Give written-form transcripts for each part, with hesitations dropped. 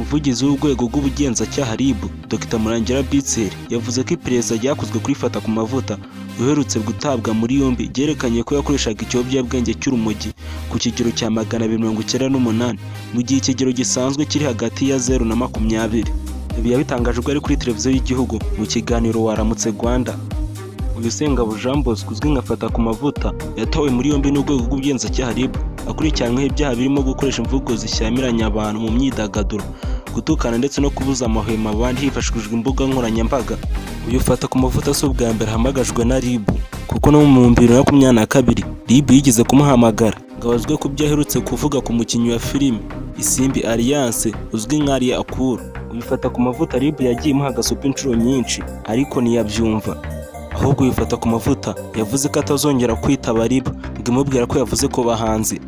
umuvugizi w'urwego rw'ubugenzacyaha RIB Dr Murangira Bitseri yavuze ko iperereza ryakozwe kuri Fatakumavuta uherutse gutabwa muri yombi ryerekanye ko yakoreshaga ikiyobyabwenge cy'urumoryi ku kigero cya 298 mu gihe ikigero gisanzwe kiri hagati ya 0 na 20. Ibi yabitangajwe ari kuri televiziyo y'igihugu mu kiganiro Waramutse Rwanda. Uyu Sengabo Jean Bosco uzwi nka Fatakumavuta yatawe muri yombi n'urwego rw'ubugenzacyaha RIB akurikiranyweho ibyaha birimo gukoresha imvugo zishyamiranya abantu mu myidagaduro, gutukana ndetse no kubuza amahwemo abandi hifashishijwe imbuga nkoranyambaga. Uyu Fatakumavuta si ubwa mbere ahamagajwe na RIB kuko no mu 2022 RIB yigeze kumuhamagara ngo abazwe ku byo aherutse kuvuga ku mukinnyi wa filime Isimbi Alliance uzwi nka Akuru. Uyu Fatakumavuta RIB yagiye imuha agasupu inshuro nyinshi ariko ntiyabyumva, ahubwo uyu Fatakumavuta yavuze ko atazongera kwitaba RIB ngo imubwira ko yavuze ko bahanzi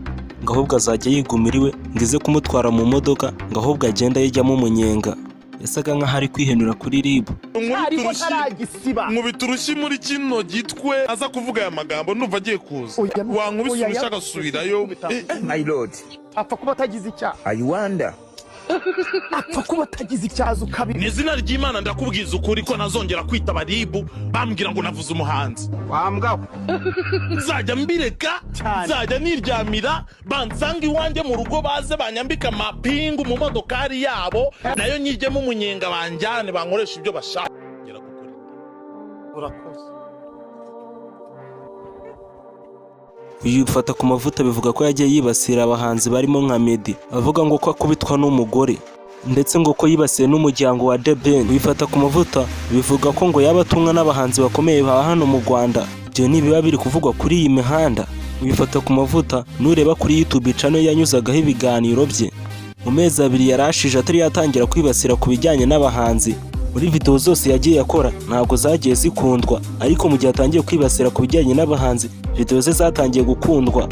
ngo ahubwo azajya yigumira iwe ngo ize kumutwara mu modoka ngo ahubwo agenda yijyamo umunyenga. Yasaga nk'aho ari kwihenura kuri RIB. Nkubita urushyi muri kino gitwe aza kuvuga aya magambo numva agiye kuza wankubise urushyi agasubirayo. My lord, apfa kuba atagize icyaha. I wonder. Apfa kuba atagize icyaha ukabiri. N'izina ry'Imana ndakubwiza ukuri ko nazongera kwitaba RIB bambwira ngo navuze umuhanzi. Wambwa. Nzajya mbireka, nzajya niryamira, bansanga iwanjye mu rugo baze banyambika amapingu mu modokari yabo, nayo nyijyemo umunyenga banjyane bankoresha ibyo bashaka. Urakoze. Uyu Fatakumavuta bivuga ko yagiye yibasira abahanzi barimo nka Meddy, avuga ngo ko akubitwa n'umugore ndetse ngo ko yibasiye n'umuryango wa The Ben. Uyu Fatakumavuta bivuga ko ngo yaba atumwa n'abahanzi bakomeye ba hano mu Rwanda. Ibyo nibiba biri kuvugwa kuri iyi mihanda. Uyu Fatakumavuta nureba kuri YouTube channel yanyuzagaho ibiganiro bye mu mezi 2 yarashije atari yatangira kwibasira ku bijyanye n'abahanzi. Muri video zose yagiye akora ntabwo zagiye zikundwa, ariko mu gihe atangiye kwibasira ku bijyanye n'abahanzi video ze zatangiye gukundwa.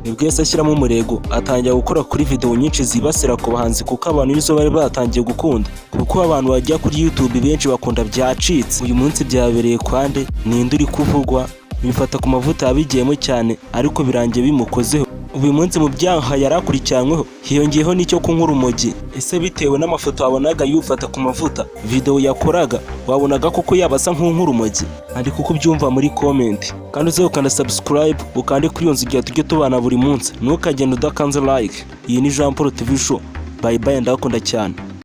Nibwo yese ashyiramo umurego atangira gukora kuri video nyinshi zibasira ku bahanzi kuko abantu nizo bari batangiye gukunda, kuko abantu bajya kuri YouTube benshi bakunda byacitse. Uyu munsi byabereye kwande ninde uri kuvugwa? Uyu Fatakumavuta yabigiyemo cyane ariko birangiye bimukozeho. Uyu munsi mu byaha yarakurikiranyweho hiyongeyeho nicyo kunywa urumogi. Ese bitewe n'amafoto wabonaga y'Fatakumavuta video yakoraga wabonaga koko yabasa nk'urumogi? Ari kuko byumva muri comment, kandi uze ukanda subscribe ukande kuri iyo nzira tujye tubana buri munsi, ntukagenda udakanze like. Iyi ni Jean Paul TV show. Bye bye, ndakunda cyane.